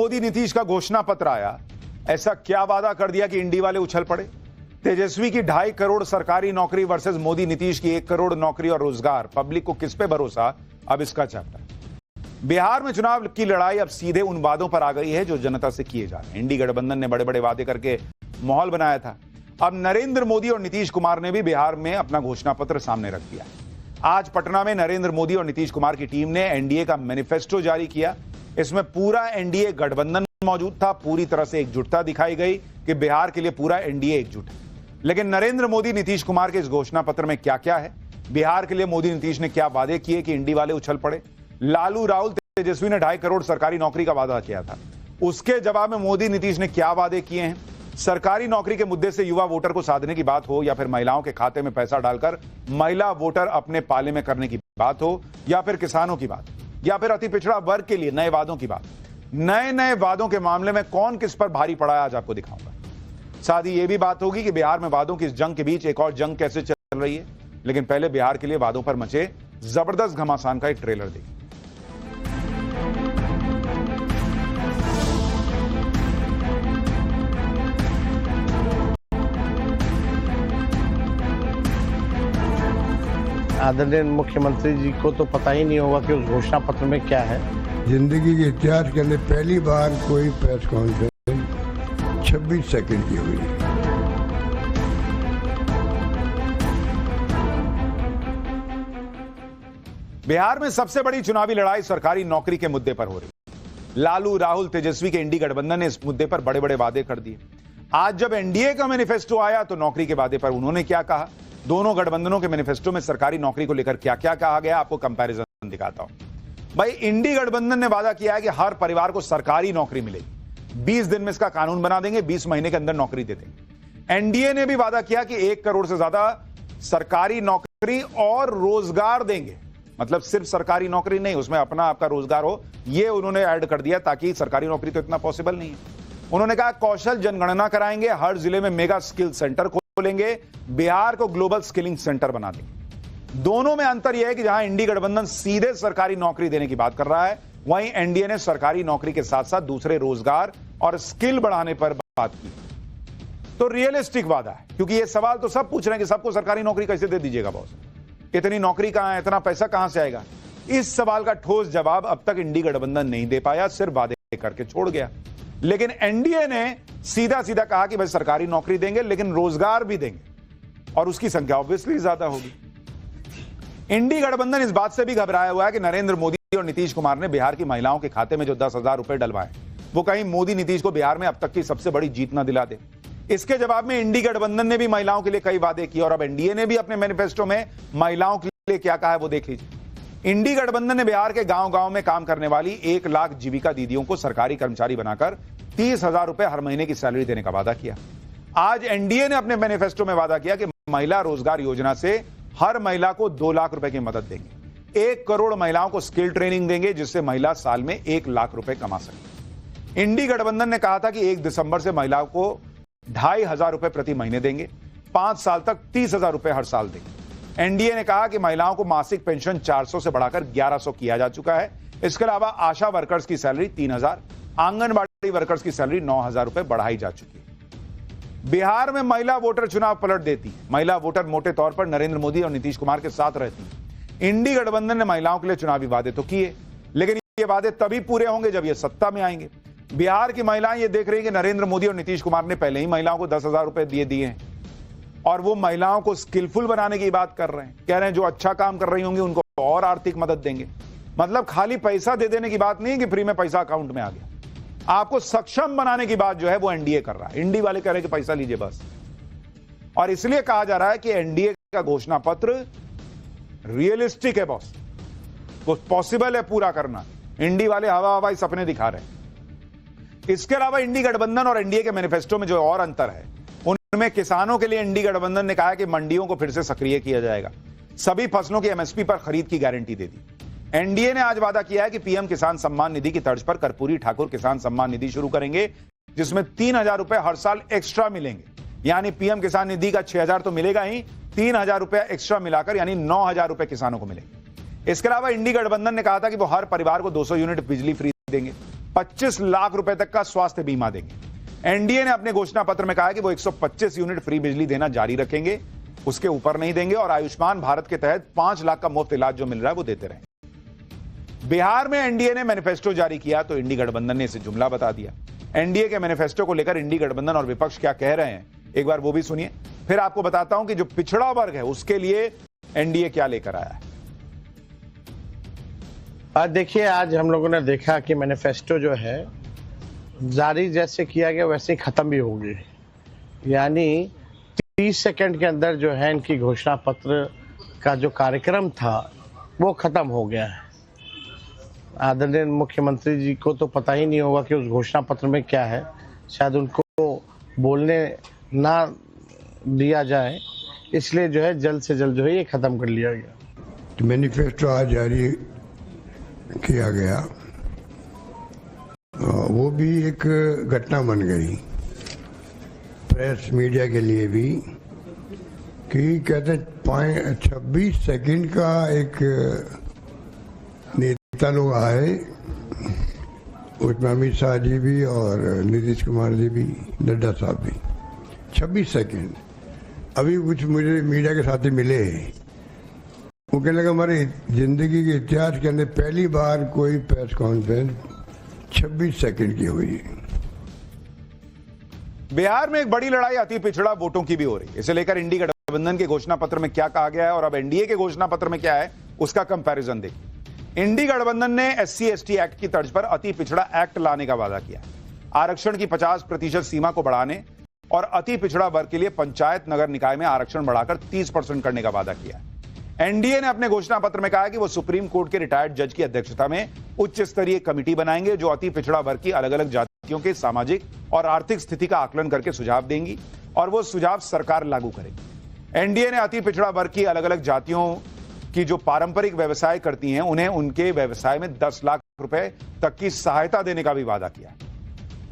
मोदी नीतीश का घोषणा पत्र आया, ऐसा क्या वादा कर दिया कि इंडी वाले उछल पड़े। तेजस्वी की 2.5 करोड़ सरकारी नौकरी वर्सेस मोदी नीतीश की 1 करोड़ नौकरी और रोजगार, पब्लिक को किस पे भरोसा, अब इसका चैप्टर। बिहार में चुनाव की लड़ाई अब सीधे उन वादों पर आ गई है जो जनता से किए जा रहे हैं। इंडी गठबंधन ने बड़े बड़े वादे करके माहौल बनाया था। अब नरेंद्र मोदी और नीतीश कुमार ने भी बिहार में अपना घोषणा पत्र सामने रख दिया। आज पटना में नरेंद्र मोदी और नीतीश कुमार की टीम ने एनडीए का मैनिफेस्टो जारी किया। इसमें पूरा एनडीए गठबंधन मौजूद था। पूरी तरह से एकजुटता दिखाई गई कि बिहार के लिए पूरा एनडीए एकजुट है। लेकिन नरेंद्र मोदी नीतीश कुमार के इस घोषणा पत्र में क्या क्या है, बिहार के लिए मोदी नीतीश ने क्या वादे किए कि इंडी वाले उछल पड़े। लालू राहुल तेजस्वी ने 2.5 करोड़ सरकारी नौकरी का वादा किया था, उसके जवाब में मोदी नीतीश ने क्या वादे किए हैं। सरकारी नौकरी के मुद्दे से युवा वोटर को साधने की बात हो, या फिर महिलाओं के खाते में पैसा डालकर महिला वोटर अपने पाले में करने की बात हो, या फिर किसानों की बात, या फिर अति पिछड़ा वर्ग के लिए नए वादों की बात। नए नए वादों के मामले में कौन किस पर भारी पड़ा है, आज आपको दिखाऊंगा। साथ ही यह भी बात होगी कि बिहार में वादों की इस जंग के बीच एक और जंग कैसे चल रही है। लेकिन पहले बिहार के लिए वादों पर मचे जबरदस्त घमासान का एक ट्रेलर देखिए। आदरणीय मुख्यमंत्री जी को तो पता ही नहीं होगा कि उस घोषणा पत्र में क्या है। जिंदगी के इतिहास के अंदर पहली बार कोई प्रेस कॉन्फ्रेंस 26 सेकंड की हुई। बिहार में सबसे बड़ी चुनावी लड़ाई सरकारी नौकरी के मुद्दे पर हो रही है। लालू राहुल तेजस्वी के इंडी गठबंधन ने इस मुद्दे पर बड़े बड़े वादे कर दिए। आज जब एनडीए का मैनिफेस्टो आया तो नौकरी के वादे पर उन्होंने क्या कहा, दोनों गठबंधनों के मैनिफेस्टो में सरकारी नौकरी को लेकर क्या क्या कहा गया, आपको कंपैरिजन दिखाता हूं। भाई, इंडी गठबंधन ने वादा किया है कि हर परिवार को सरकारी नौकरी मिलेगी। 20 दिन में इसका कानून बना देंगे, 20 महीने के अंदर नौकरी दे देंगे। एनडीए ने भी वादा किया कि 1 करोड़ से ज्यादा सरकारी नौकरी और रोजगार देंगे। मतलब सिर्फ सरकारी नौकरी नहीं, उसमें अपना आपका रोजगार हो, यह उन्होंने ऐड कर दिया, ताकि सरकारी नौकरी तो इतना पॉसिबल नहीं है। उन्होंने कहा कौशल जनगणना कराएंगे, हर जिले में मेगा स्किल सेंटर खोलेंगे, बिहार को ग्लोबल स्किलिंग सेंटर बना देंगे। दोनों में अंतर यह है कि जहां इंडी गठबंधन सीधे सरकारी नौकरी देने की बात कर रहा है, वहीं एनडीए ने सरकारी नौकरी के साथ साथ दूसरे रोजगार और स्किल बढ़ाने पर बात की। तो रियलिस्टिक वादा है, क्योंकि यह सवाल तो सब पूछ रहे हैं कि सबको सरकारी नौकरी कैसे दे दीजिएगा बॉस, इतनी नौकरी कहां है, इतना पैसा कहां से आएगा। इस सवाल का ठोस जवाब अब तक इंडी गठबंधन नहीं दे पाया, सिर्फ वादे करके छोड़ गया। लेकिन एनडीए ने सीधा सीधा कहा कि भाई सरकारी नौकरी देंगे, लेकिन रोजगार भी देंगे, और उसकी संख्या ऑब्वियसली ज्यादा होगी। इंडी गठबंधन इस बात से भी घबराया हुआ है कि नरेंद्र मोदी और नीतीश कुमार ने बिहार की महिलाओं के खाते में जो 10,000 रुपए डलवाए, वो कहीं मोदी नीतीश को बिहार में अब तक की सबसे बड़ी जीत ना दिला दे। इसके जवाब में इंडी गठबंधन ने भी महिलाओं के लिए कई वादे किए, और अब एनडीए ने भी अपने मैनिफेस्टो में महिलाओं के लिए क्या कहा है वो देख लीजिए। इंडी गठबंधन ने बिहार के गांव गांव में काम करने वाली 1 लाख जीविका दीदियों को सरकारी कर्मचारी बनाकर 30,000 रुपए हर महीने की सैलरी देने का वादा किया। आज एनडीए ने अपने मैनिफेस्टो में वादा किया कि महिला रोजगार योजना से हर महिला को 2 लाख रुपए की मदद देंगे। 1 करोड़ महिलाओं को स्किल ट्रेनिंग देंगे, जिससे महिला साल में 1 लाख रुपए कमा सके। इंडी गठबंधन ने कहा था कि 1 दिसंबर से महिलाओं को 2,500 रुपए प्रति महीने देंगे, 5 साल तक 30,000 रुपए हर साल देंगे। एनडीए ने कहा कि महिलाओं को मासिक पेंशन 400 से बढ़ाकर 1100 किया जा चुका है। इसके अलावा आशा वर्कर्स की सैलरी 3,000, आंगनबाड़ी वर्कर्स की सैलरी 9,000 रुपए बढ़ाई जा चुकी है। बिहार में महिला वोटर चुनाव पलट देती है। महिला वोटर मोटे तौर पर नरेंद्र मोदी और नीतीश कुमार के साथ रहती है। इंडी गठबंधन ने महिलाओं के लिए चुनावी वादे तो किए, लेकिन ये वादे तभी पूरे होंगे जब ये सत्ता में आएंगे। बिहार की महिलाएं ये देख रही है कि नरेंद्र मोदी और नीतीश कुमार ने पहले ही महिलाओं को 10,000 रुपए दिए हैं, और वो महिलाओं को स्किलफुल बनाने की बात कर रहे हैं। कह रहे हैं जो अच्छा काम कर रही होंगी उनको और आर्थिक मदद देंगे। मतलब खाली पैसा दे देने की बात नहीं है कि फ्री में पैसा अकाउंट में आ गया, आपको सक्षम बनाने की बात जो है वो एनडीए कर रहा है। इंडी वाले कह रहे हैं कि पैसा लीजिए बस। और इसलिए कहा जा रहा है कि एनडीए का घोषणा पत्र रियलिस्टिक है बॉस, वो पॉसिबल है पूरा करना। इंडी वाले हवा हवाई सपने दिखा रहे हैं। इसके अलावा इंडी गठबंधन और एनडीए के मैनिफेस्टो में जो और अंतर है, उनमें किसानों के लिए इंडी गठबंधन ने कहा कि मंडियों को फिर से सक्रिय किया जाएगा, सभी फसलों की एमएसपी पर खरीद की गारंटी दे दी। एनडीए ने आज वादा किया है कि पीएम किसान सम्मान निधि की तर्ज पर कर्पूरी ठाकुर किसान सम्मान निधि शुरू करेंगे, जिसमें 3,000 रुपए हर साल एक्स्ट्रा मिलेंगे। यानी पीएम किसान निधि का 6,000 तो मिलेगा ही, 3,000 रुपए एक्स्ट्रा मिलाकर यानी 9,000 रुपए किसानों को मिलेंगे। इसके अलावा इंडी गठबंधन ने कहा था कि वो हर परिवार को 200 यूनिट बिजली फ्री देंगे। 25 लाख रुपए तक का स्वास्थ्य बीमा देंगे। एनडीए ने अपने घोषणा पत्र में कहा कि वो 125 यूनिट फ्री बिजली देना जारी रखेंगे, उसके ऊपर नहीं देंगे, और आयुष्मान भारत के तहत 5 लाख का मुफ्त इलाज जो मिल रहा है वो देते रहेंगे। बिहार में एनडीए ने मैनिफेस्टो जारी किया तो इंडी गठबंधन ने इसे जुमला बता दिया। एनडीए के मैनिफेस्टो को लेकर इंडी गठबंधन और विपक्ष क्या कह रहे हैं, एक बार वो भी सुनिए, फिर आपको बताता हूं कि जो पिछड़ा वर्ग है उसके लिए एनडीए क्या लेकर आया है। देखिए, आज हम लोगों ने देखा कि मैनिफेस्टो जो है जारी जैसे किया गया वैसे ही खत्म भी होगी, यानी 30 सेकंड के अंदर जो है इनकी घोषणा पत्र का जो कार्यक्रम था वो खत्म हो गया है। आदरणीय मुख्यमंत्री जी को तो पता ही नहीं होगा कि उस घोषणा पत्र में क्या है, शायद उनको बोलने ना दिया जाए, इसलिए जो है जल्द से जल्द जो है ये खत्म कर लिया गया। तो मैनिफेस्टो आज जारी किया गया, वो भी एक घटना बन गई प्रेस मीडिया के लिए भी, कि कहते 26 सेकंड का एक नेता लोग आए, उसमें अमित शाह जी भी और नीतीश कुमार जी भी, नड्डा साहब भी। 26 सेकंड। अभी कुछ मुझे मीडिया के साथी मिले, वो कहने लगा हमारे जिंदगी के इतिहास के अंदर पहली बार कोई प्रेस कॉन्फ्रेंस 26 सेकंड की हुई। बिहार में एक बड़ी लड़ाई अति पिछड़ा वोटों की भी हो रही है। इसे लेकर इंडी गठबंधन के घोषणा पत्र में क्या कहा गया है और अब एनडीए के घोषणा पत्र में क्या है, उसका कंपैरिजन देखिए। इंडी गठबंधन ने SC/ST एक्ट की तर्ज पर अति पिछड़ा एक्ट लाने का वादा किया, आरक्षण की 50% सीमा को बढ़ाने और अति पिछड़ा वर्ग के लिए पंचायत नगर निकाय में आरक्षण बढ़ाकर 30% करने का वादा किया। एनडीए ने अपने घोषणा पत्र में कहा कि वो सुप्रीम कोर्ट के रिटायर्ड जज की अध्यक्षता में उच्च स्तरीय कमेटी बनाएंगे जो अति पिछड़ा वर्ग की अलग अलग जातियों के सामाजिक और आर्थिक स्थिति का आकलन करके सुझाव देंगी और वो सुझाव सरकार लागू करेगी। एनडीए ने अति पिछड़ा वर्ग की अलग अलग जातियों की जो पारंपरिक व्यवसाय करती हैं उन्हें उनके व्यवसाय में 10 लाख रुपए तक की सहायता देने का भी वादा किया।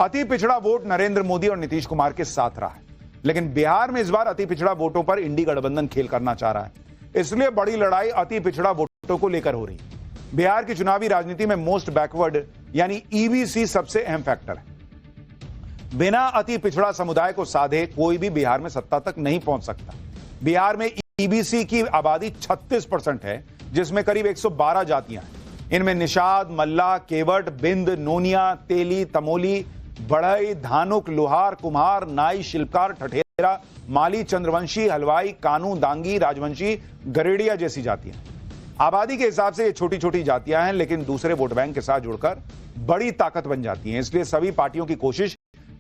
अति पिछड़ा वोट नरेंद्र मोदी और नीतीश कुमार के साथ रहा है, लेकिन बिहार में इस बार अति पिछड़ा वोटों पर इंडी गठबंधन खेल करना चाह रहा है, इसलिए बड़ी लड़ाई अति पिछड़ा वोटों को लेकर हो रही है। बिहार की चुनावी राजनीति में मोस्ट बैकवर्ड यानी ईबीसी सबसे अहम फैक्टर है। बिना अति पिछड़ा समुदाय को साधे कोई भी बिहार में सत्ता तक नहीं पहुंच सकता। बिहार में ईबीसी की आबादी 36% है, जिसमें करीब 112 जातियां हैं। इनमें निषाद, मल्ला, केवट, बिंद, नोनिया, तेली, तमोली, बढ़ई, धानुक, लोहार, कुम्हार, नाई, शिल्पकार, ठठेरा, माली, चंद्रवंशी, हलवाई, कानू, दांगी, राजवंशी, गरेड़िया जैसी जातियां। आबादी के हिसाब से ये छोटी छोटी जातियां हैं, लेकिन दूसरे वोट बैंक के साथ जुड़कर बड़ी ताकत बन जाती हैं। इसलिए सभी पार्टियों की कोशिश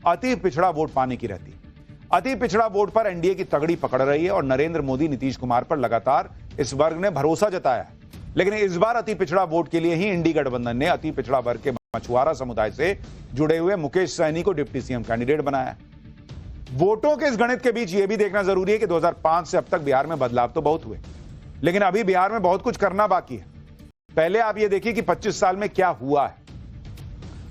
अति पिछड़ा वोट पाने की रहती है। अति पिछड़ा वोट पर एनडीए की तगड़ी पकड़ रही है और नरेंद्र मोदी, नीतीश कुमार पर लगातार इस वर्ग ने भरोसा जताया है। लेकिन इस बार अति पिछड़ा वोट के लिए ही इंडी गठबंधन ने अति पिछड़ा वर्ग के मछुआरा समुदाय से जुड़े हुए मुकेश सहनी को डिप्टी सीएम कैंडिडेट बनाया। वोटों के इस गणित के बीच यह भी देखना जरूरी है कि 2005 से अब तक बिहार में बदलाव तो बहुत हुए, लेकिन अभी बिहार में बहुत कुछ करना बाकी है। पहले आप ये देखिए कि 25 साल में क्या हुआ है।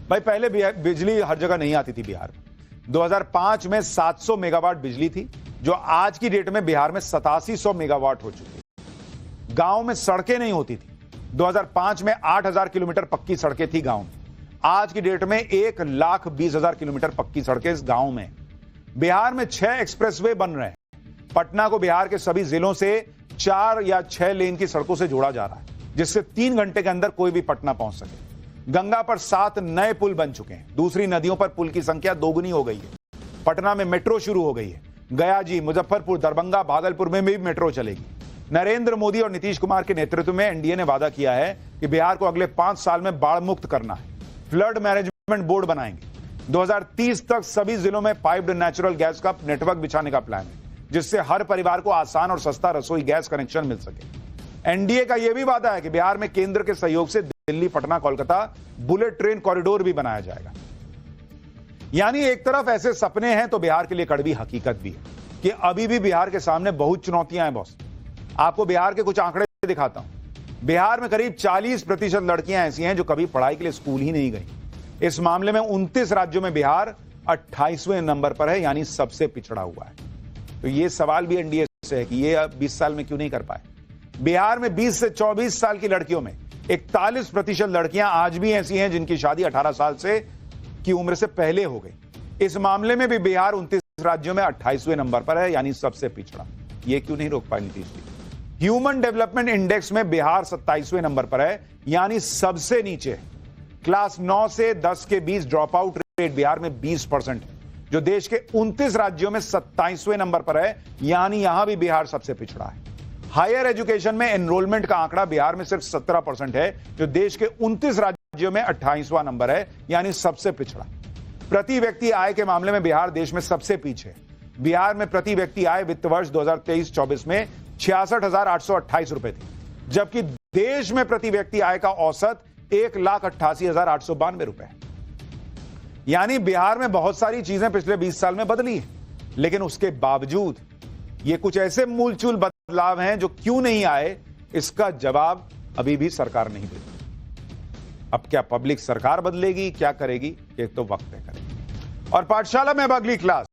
भाई, पहले बिजली हर जगह नहीं आती थी बिहार में। 2005 में 700 मेगावाट बिजली थी, जो आज की डेट में बिहार में 8700 मेगावाट हो चुकी है। गांव में सड़कें नहीं होती थी। 2005 में 8000 किलोमीटर पक्की सड़कें थी गांव में। आज की डेट में 1,20,000 किलोमीटर पक्की सड़कें इस गांव में। बिहार में 6 एक्सप्रेसवे बन रहे हैं। पटना को बिहार के सभी जिलों से 4 या 6 लेन की सड़कों से जोड़ा जा रहा है, जिससे 3 घंटे के अंदर कोई भी पटना पहुंच सके। गंगा पर 7 नए पुल बन चुके हैं। दूसरी नदियों पर पुल की संख्या दोगुनी हो गई है। पटना में मेट्रो शुरू हो गई है। गयाजी, मुजफ्फरपुर, दरभंगा, भागलपुर में भी मेट्रो चलेगी। नरेंद्र मोदी और नीतीश कुमार के नेतृत्व में एनडीए ने वादा किया है कि बिहार को अगले 5 साल में बाढ़ मुक्त करना है। फ्लड मैनेजमेंट बोर्ड बनाएंगे। 2030 तक सभी जिलों में पाइप्ड नेचुरल गैस का नेटवर्क बिछाने का प्लान है, जिससे हर परिवार को आसान और सस्ता रसोई गैस कनेक्शन मिल सके। एनडीए का यह भी वादा है कि बिहार में केंद्र के सहयोग से Delhi, Patna, Kolkata bullet train corridor भी बनाया जाएगा। यानी एक तरफ ऐसे सपने हैं तो बिहार के लिए कड़वी हकीकत भी है कि अभी भी बिहार के सामने बहुत चुनौतियां हैं बॉस। आपको बिहार के कुछ आंकड़े दिखाता हूं। बिहार में करीब 40% लड़कियां ऐसी हैं जो कभी पढ़ाई के लिए स्कूल ही नहीं गई। इस मामले में 29 राज्यों में बिहार 28वें नंबर पर है, यानी सबसे पिछड़ा हुआ है। तो यह सवाल भी एनडीए से है कि ये अब 20 साल में क्यों नहीं कर पाए। बिहार में 20 से 24 साल की लड़कियों में 41% लड़कियां आज भी ऐसी हैं जिनकी शादी 18 साल से की उम्र से पहले हो गई। इस मामले में भी बिहार 29 राज्यों में 28वें नंबर पर है, यानी सबसे पिछड़ा। यह क्यों नहीं रोक पाए Nitish ji? Human development index में बिहार 27वें नंबर पर है, यानी सबसे नीचे। क्लास 9 से 10 के बीच ड्रॉप आउट रेट बिहार में 20% है, जो देश के 29 राज्यों में 27वें नंबर पर है, यानी यहां भी बिहार सबसे पिछड़ा है। हायर एजुकेशन में एनरोलमेंट का आंकड़ा बिहार में सिर्फ 17% है, जो देश के 29 राज्यों में 28वां नंबर है, यानी सबसे पिछड़ा। प्रति व्यक्ति आय के मामले में बिहार देश में सबसे पीछे है। बिहार में प्रति व्यक्ति आय वित्त वर्ष 2023-24 में 66,828 रुपए थी, जबकि देश में प्रति व्यक्ति आय का औसत 1,88,892 रुपए है। यानी बिहार में बहुत सारी चीजें पिछले 20 साल में बदली हैं, लेकिन उसके बावजूद ये कुछ ऐसे मूलचूल बदलाव हैं जो क्यों नहीं आए, इसका जवाब अभी भी सरकार नहीं देती। अब क्या पब्लिक सरकार बदलेगी, क्या करेगी, ये तो वक्त तय करेगी। और पाठशाला में अब अगली क्लास